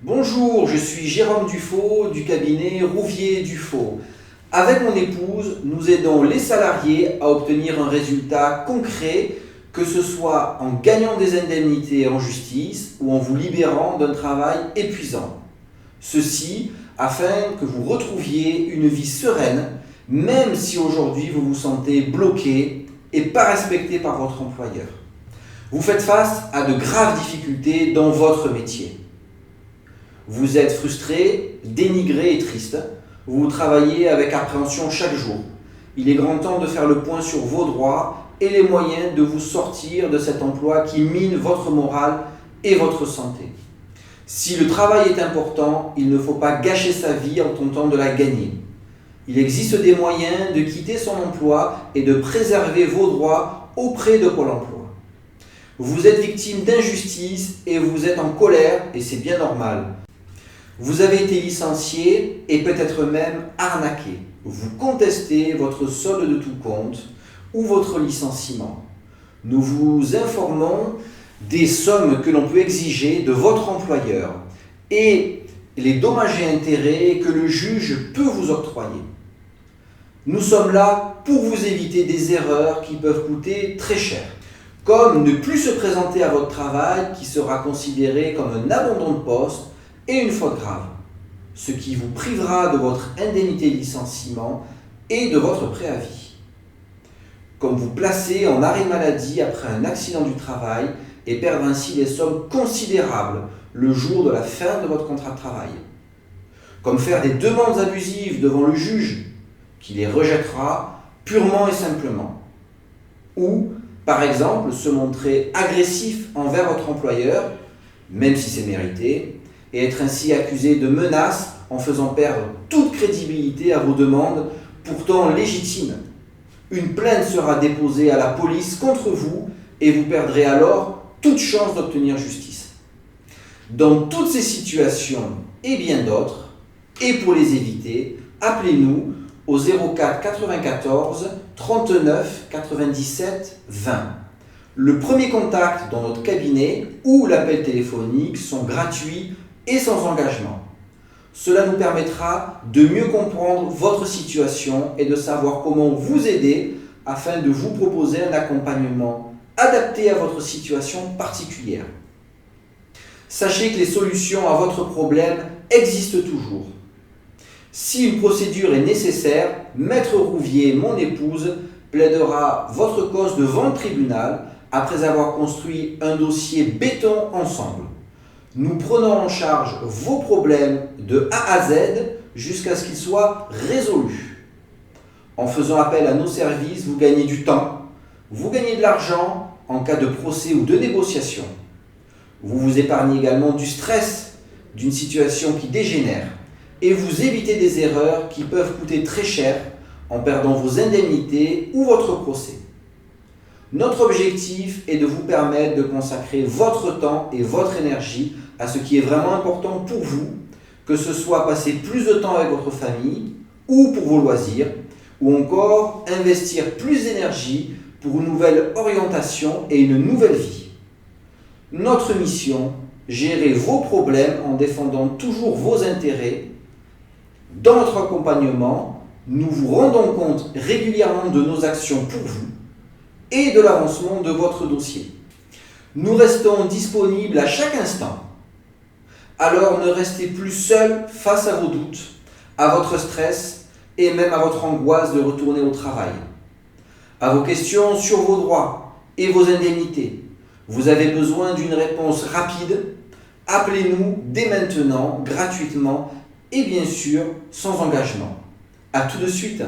Bonjour, je suis Jérôme Dufaux du cabinet Rouvier Dufaux. Avec mon épouse, nous aidons les salariés à obtenir un résultat concret, que ce soit en gagnant des indemnités en justice ou en vous libérant d'un travail épuisant. Ceci afin que vous retrouviez une vie sereine, même si aujourd'hui vous vous sentez bloqué et pas respecté par votre employeur. Vous faites face à de graves difficultés dans votre métier. Vous êtes frustré, dénigré et triste. Vous travaillez avec appréhension chaque jour. Il est grand temps de faire le point sur vos droits et les moyens de vous sortir de cet emploi qui mine votre morale et votre santé. Si le travail est important, il ne faut pas gâcher sa vie en tentant de la gagner. Il existe des moyens de quitter son emploi et de préserver vos droits auprès de Pôle emploi. Vous êtes victime d'injustice et vous êtes en colère et c'est bien normal. Vous avez été licencié et peut-être même arnaqué. Vous contestez votre solde de tout compte ou votre licenciement. Nous vous informons des sommes que l'on peut exiger de votre employeur et les dommages et intérêts que le juge peut vous octroyer. Nous sommes là pour vous éviter des erreurs qui peuvent coûter très cher, comme ne plus se présenter à votre travail qui sera considéré comme un abandon de poste et une faute grave, ce qui vous privera de votre indemnité de licenciement et de votre préavis. Comme vous placer en arrêt maladie après un accident du travail et perdre ainsi des sommes considérables le jour de la fin de votre contrat de travail. Comme faire des demandes abusives devant le juge qui les rejettera purement et simplement. Ou, par exemple, se montrer agressif envers votre employeur, même si c'est mérité, et être ainsi accusé de menaces en faisant perdre toute crédibilité à vos demandes pourtant légitimes. Une plainte sera déposée à la police contre vous et vous perdrez alors toute chance d'obtenir justice. Dans toutes ces situations et bien d'autres, et pour les éviter, appelez-nous au 04 94 39 97 20. Le premier contact dans notre cabinet ou l'appel téléphonique sont gratuits et sans engagement. Cela nous permettra de mieux comprendre votre situation et de savoir comment vous aider afin de vous proposer un accompagnement adapté à votre situation particulière. Sachez que les solutions à votre problème existent toujours. Si une procédure est nécessaire, Maître Rouvier, mon épouse, plaidera votre cause devant le tribunal après avoir construit un dossier béton ensemble. Nous prenons en charge vos problèmes de A à Z jusqu'à ce qu'ils soient résolus. En faisant appel à nos services, vous gagnez du temps, vous gagnez de l'argent en cas de procès ou de négociation. Vous vous épargnez également du stress d'une situation qui dégénère et vous évitez des erreurs qui peuvent coûter très cher en perdant vos indemnités ou votre procès. Notre objectif est de vous permettre de consacrer votre temps et votre énergie à ce qui est vraiment important pour vous, que ce soit passer plus de temps avec votre famille ou pour vos loisirs, ou encore investir plus d'énergie pour une nouvelle orientation et une nouvelle vie. Notre mission, gérer vos problèmes en défendant toujours vos intérêts. Dans notre accompagnement, nous vous rendons compte régulièrement de nos actions pour vous et de l'avancement de votre dossier. Nous restons disponibles à chaque instant. Alors ne restez plus seul face à vos doutes, à votre stress et même à votre angoisse de retourner au travail. À vos questions sur vos droits et vos indemnités. Vous avez besoin d'une réponse rapide. Appelez-nous dès maintenant, gratuitement et bien sûr sans engagement. À tout de suite.